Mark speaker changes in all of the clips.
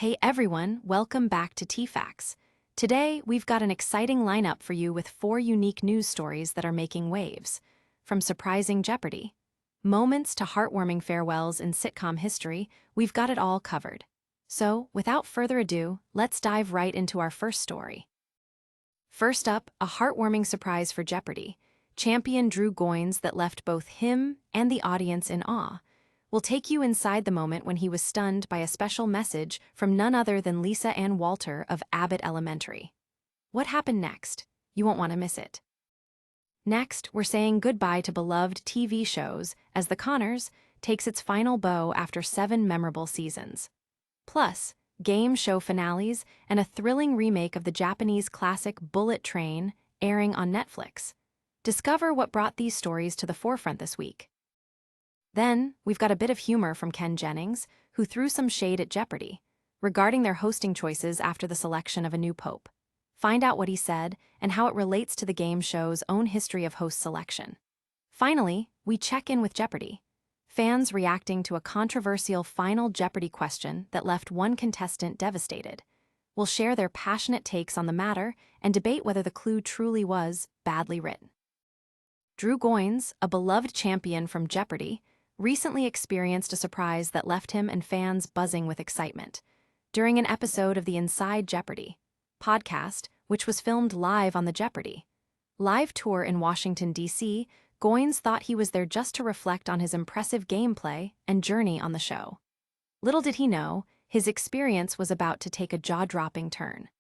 Speaker 1: Hey everyone, welcome back to TFAX. Today, we've got an exciting lineup for you with 4 unique news stories that are making waves. From surprising Jeopardy, moments to heartwarming farewells in sitcom history, we've got it all covered. So, without further ado, let's dive right into our first story. First up, a heartwarming surprise for Jeopardy. Champion Drew Goins that left both him and the audience in awe. We'll take you inside the moment when he was stunned by a special message from none other than Lisa Ann Walter of Abbott Elementary. What happened next? You won't want to miss it. Next, we're saying goodbye to beloved TV shows as The Conners takes its final bow after 7 memorable seasons. Plus, game show finales and a thrilling remake of the Japanese classic Bullet Train airing on Netflix. Discover what brought these stories to the forefront this week. Then, we've got a bit of humor from Ken Jennings, who threw some shade at Jeopardy regarding their hosting choices after the selection of a new pope. Find out what he said and how it relates to the game show's own history of host selection. Finally, we check in with Jeopardy! Fans reacting to a controversial final Jeopardy! Question that left one contestant devastated. We'll share their passionate takes on the matter and debate whether the clue truly was badly written. Drew Goins, a beloved champion from Jeopardy!, recently experienced a surprise that left him and fans buzzing with excitement. During an episode of the Inside Jeopardy! Podcast, which was filmed live on the Jeopardy! Live tour in Washington, D.C., Goins thought he was there just to reflect on his impressive gameplay and journey on the show. Little did he know, his experience was about to take a jaw-dropping turn.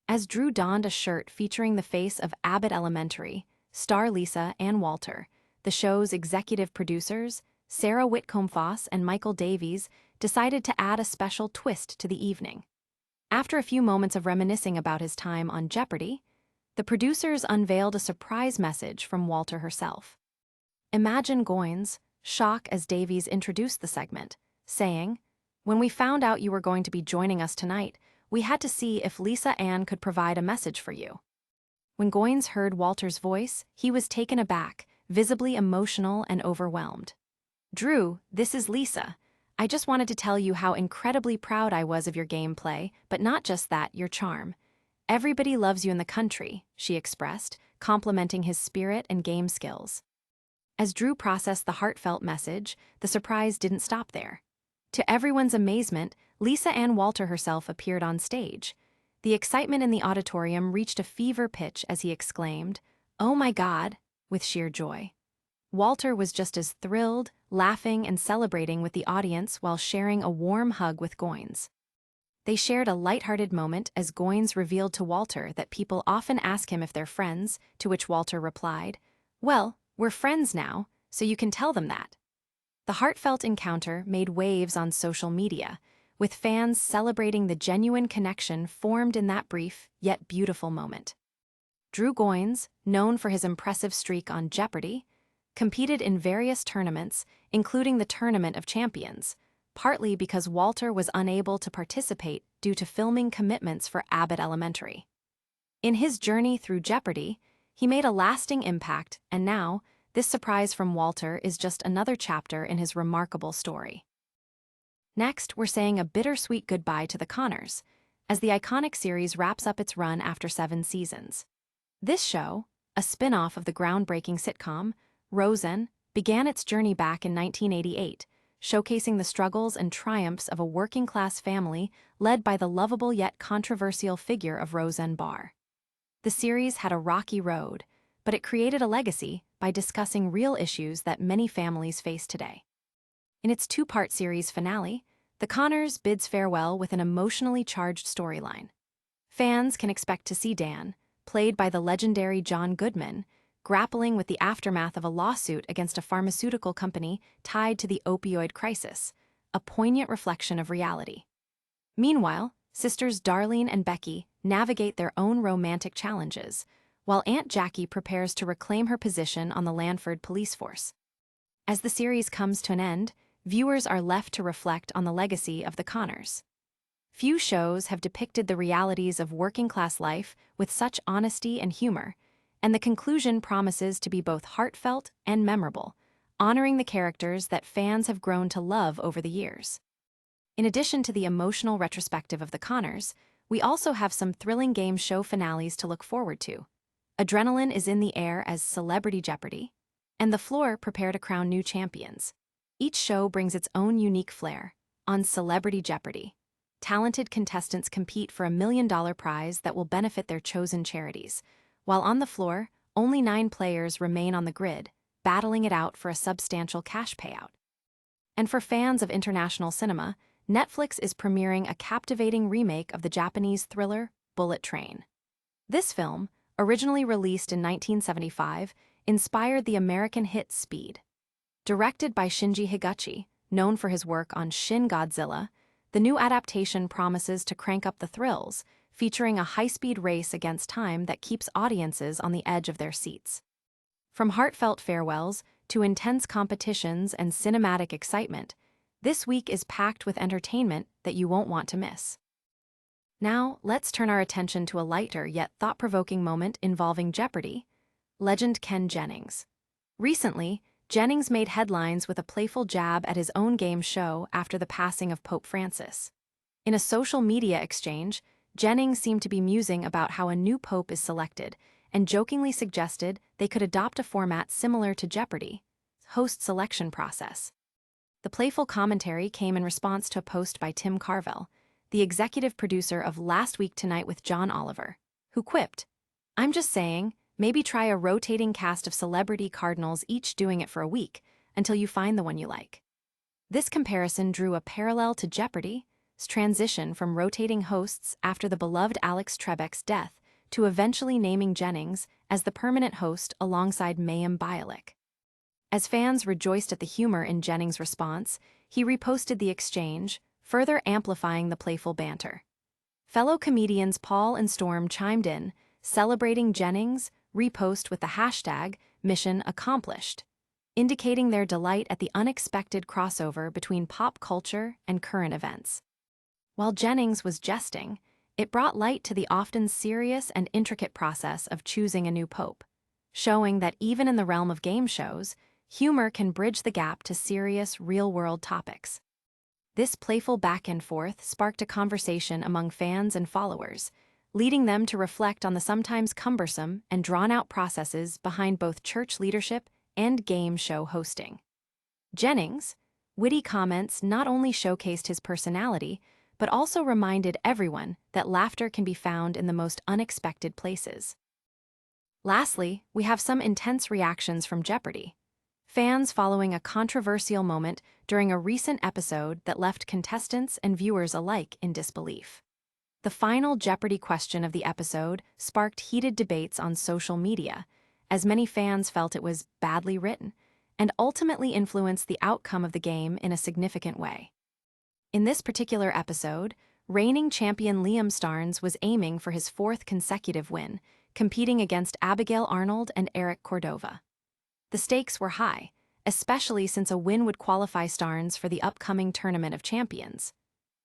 Speaker 1: As Drew donned a shirt featuring the face of Abbott Elementary, star Lisa Ann Walter, the show's executive producers, Sarah Whitcomb-Foss and Michael Davies, decided to add a special twist to the evening. After a few moments of reminiscing about his time on Jeopardy!, the producers unveiled a surprise message from Walter herself. Imagine Goins' shock as Davies introduced the segment, saying, "When we found out you were going to be joining us tonight, we had to see if Lisa Ann could provide a message for you." When Goins heard Walter's voice, he was taken aback, visibly emotional and overwhelmed. "Drew, this is Lisa. I just wanted to tell you how incredibly proud I was of your gameplay, but not just that, your charm. Everybody loves you in the country," she expressed, complimenting his spirit and game skills. As Drew processed the heartfelt message, the surprise didn't stop there. To everyone's amazement, Lisa Ann Walter herself appeared on stage. The excitement in the auditorium reached a fever pitch as he exclaimed, "Oh my God," with sheer joy. Walter was just as thrilled, laughing and celebrating with the audience while sharing a warm hug with Goins. They shared a lighthearted moment as Goins revealed to Walter that people often ask him if they're friends, to which Walter replied, "Well, we're friends now, so you can tell them that." The heartfelt encounter made waves on social media, with fans celebrating the genuine connection formed in that brief yet beautiful moment. Drew Goins, known for his impressive streak on Jeopardy!, competed in various tournaments, including the Tournament of Champions, partly because Walter was unable to participate due to filming commitments for Abbott Elementary. In his journey through Jeopardy!, he made a lasting impact, and now, this surprise from Walter is just another chapter in his remarkable story. Next, we're saying a bittersweet goodbye to The Conners, as the iconic series wraps up its run after 7 seasons. This show, a spin-off of the groundbreaking sitcom, Roseanne, began its journey back in 1988, showcasing the struggles and triumphs of a working-class family led by the lovable yet controversial figure of Roseanne Barr. The series had a rocky road, but it created a legacy by discussing real issues that many families face today. In its 2-part series finale, The Conners bids farewell with an emotionally charged storyline. Fans can expect to see Dan, played by the legendary John Goodman, grappling with the aftermath of a lawsuit against a pharmaceutical company tied to the opioid crisis, a poignant reflection of reality. Meanwhile, sisters Darlene and Becky navigate their own romantic challenges, while Aunt Jackie prepares to reclaim her position on the Lanford police force. As the series comes to an end, viewers are left to reflect on the legacy of The Conners. Few shows have depicted the realities of working-class life with such honesty and humor, and the conclusion promises to be both heartfelt and memorable, honoring the characters that fans have grown to love over the years. In addition to the emotional retrospective of the Connors, we also have some thrilling game show finales to look forward to. Adrenaline is in the air as Celebrity Jeopardy, and the floor prepare to crown new champions. Each show brings its own unique flair. On Celebrity Jeopardy, talented contestants compete for $1 million prize that will benefit their chosen charities, while on the floor, only 9 players remain on the grid, battling it out for a substantial cash payout. And for fans of international cinema, Netflix is premiering a captivating remake of the Japanese thriller Bullet Train. This film, originally released in 1975, inspired the American hit Speed. Directed by Shinji Higuchi, known for his work on Shin Godzilla, the new adaptation promises to crank up the thrills, featuring a high-speed race against time that keeps audiences on the edge of their seats. From heartfelt farewells to intense competitions and cinematic excitement, this week is packed with entertainment that you won't want to miss. Now, let's turn our attention to a lighter yet thought-provoking moment involving Jeopardy! Legend Ken Jennings. Recently, Jennings made headlines with a playful jab at his own game show after the passing of Pope Francis. In a social media exchange, Jennings seemed to be musing about how a new pope is selected and jokingly suggested they could adopt a format similar to Jeopardy's host selection process. The playful commentary came in response to a post by Tim Carvell, the executive producer of Last Week Tonight with John Oliver, who quipped, "I'm just saying, maybe try a rotating cast of celebrity cardinals each doing it for a week until you find the one you like." This comparison drew a parallel to Jeopardy's transition from rotating hosts after the beloved Alex Trebek's death to eventually naming Jennings as the permanent host alongside Mayim Bialik. As fans rejoiced at the humor in Jennings' response, he reposted the exchange, further amplifying the playful banter. Fellow comedians Paul and Storm chimed in, celebrating Jennings' repost with the hashtag #Mission Accomplished, indicating their delight at the unexpected crossover between pop culture and current events. While Jennings was jesting, it brought light to the often serious and intricate process of choosing a new pope, showing that even in the realm of game shows, humor can bridge the gap to serious, real-world topics. This playful back-and-forth sparked a conversation among fans and followers, leading them to reflect on the sometimes cumbersome and drawn-out processes behind both church leadership and game show hosting. Jennings' witty comments not only showcased his personality, but also reminded everyone that laughter can be found in the most unexpected places. Lastly, we have some intense reactions from Jeopardy! Fans following a controversial moment during a recent episode that left contestants and viewers alike in disbelief. The final Jeopardy! Question of the episode sparked heated debates on social media, as many fans felt it was badly written and ultimately influenced the outcome of the game in a significant way. In this particular episode, reigning champion Liam Starnes was aiming for his 4th consecutive win, competing against Abigail Arnold and Eric Cordova. The stakes were high, especially since a win would qualify Starnes for the upcoming Tournament of Champions.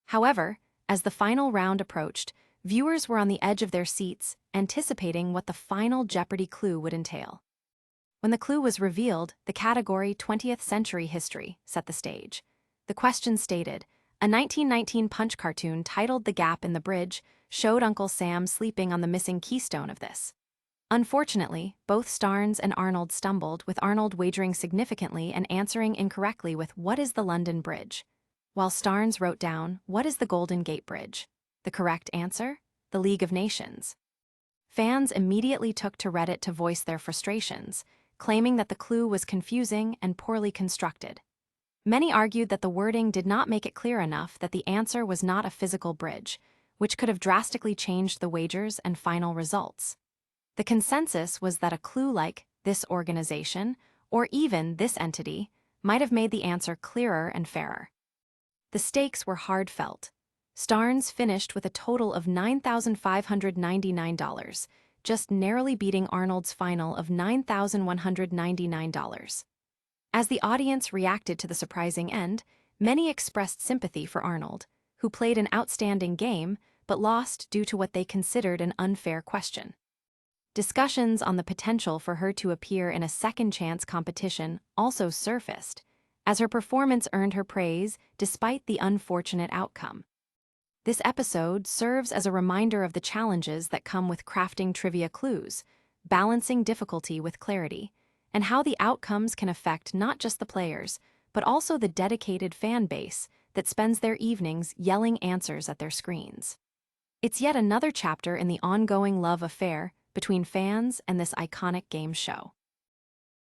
Speaker 1: However, as the final round approached, viewers were on the edge of their seats, anticipating what the final Jeopardy! Clue would entail. When the clue was revealed, the category 20th Century History set the stage. The question stated, a 1919 Punch cartoon titled The Gap in the Bridge showed Uncle Sam sleeping on the missing keystone of this. Unfortunately, both Starnes and Arnold stumbled, with Arnold wagering significantly and answering incorrectly with "What is the London Bridge?" while Starnes wrote down "What is the Golden Gate Bridge?" The correct answer? The League of Nations. Fans immediately took to Reddit to voice their frustrations, claiming that the clue was confusing and poorly constructed. Many argued that the wording did not make it clear enough that the answer was not a physical bridge, which could have drastically changed the wagers and final results. The consensus was that a clue like "this organization" or even "this entity" might have made the answer clearer and fairer. The stakes were hard felt. Starnes finished with a total of $9,599, just narrowly beating Arnold's final of $9,199. As the audience reacted to the surprising end, many expressed sympathy for Arnold, who played an outstanding game but lost due to what they considered an unfair question. Discussions on the potential for her to appear in a second-chance competition also surfaced, as her performance earned her praise despite the unfortunate outcome. This episode serves as a reminder of the challenges that come with crafting trivia clues, balancing difficulty with clarity, and how the outcomes can affect not just the players, but also the dedicated fan base that spends their evenings yelling answers at their screens. It's yet another chapter in the ongoing love affair between fans and this iconic game show.